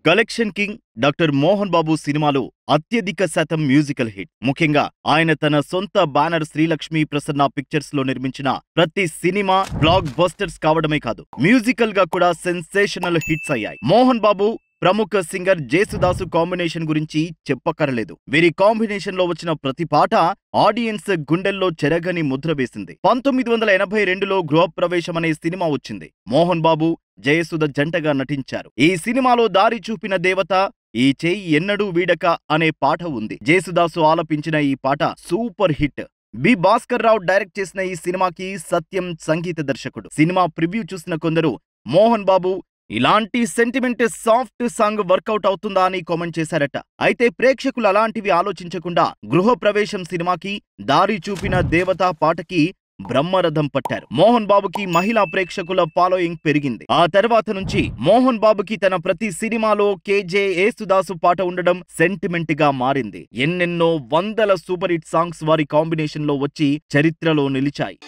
Collection king doctor Mohan Babu సినిమాలు అత్యధిక శాతం మ్యూజికల్ హిట్. ముఖ్యంగా ఆయన తన సొంత బ్యానర్ శ్రీలక్ష్మి ప్రసన్న పిక్చర్స్ లో నిర్మించిన ప్రతి సినిమా బ్లాక్ బస్టర్స్ కావడమే కాదు, మ్యూజికల్ గా కూడా సెన్సేషనల్ హిట్స్ అయ్యాయి. మోహన్ బాబు ప్రముఖ సింగర్ జేసుదాసు కాంబినేషన్ గురించి చెప్పక్కర్లేదు. వీరి కాంబినేషన్ లో వచ్చిన ప్రతి పాట ఆడియన్స్ గుండెల్లో చెరగని ముద్ర వేసింది. 1982లో గృహప్రవేశం అనే సినిమా వచ్చింది. మోహన్ బాబు, జయసుధ జంటగా నటించారు. ఈ సినిమాలో దారి చూపిన దేవత, ఈ చేయి ఎన్నడూ వీడక అనే పాట ఉంది. జేసుదాసు ఆలపించిన ఈ పాట super hit. B Bhaskar Rao direct చేసిన ఈ సినిమాకి సత్యం సంగీత దర్శకుడు. సినిమా ప్రివ్యూ చూసిన కొందరు మోహన్ బాబు ఇలాంటి సెంటిమెంట్ సాఫ్ట్ సాంగ్ వర్కౌట్ అవుతుందా అని కామెంట్ చేశారట. అయితే ప్రేక్షకులు అలాంటివి ఆలోచించకుండా గృహప్రవేశం సినిమాకి, దారి చూపిన దేవత పాటకి బ్రహ్మరథం పట్టారు. మోహన్ బాబుకి మహిళా ప్రేక్షకుల ఫాలోయింగ్ పెరిగింది. ఆ తర్వాత నుంచి మోహన్ బాబుకి తన ప్రతి సినిమాలో కేజే యేసుదాసు పాట ఉండడం సెంటిమెంట్ గా మారింది. ఎన్నెన్నో వందల సూపర్ హిట్ సాంగ్స్ వారి కాంబినేషన్ లో వచ్చి చరిత్రలో నిలిచాయి.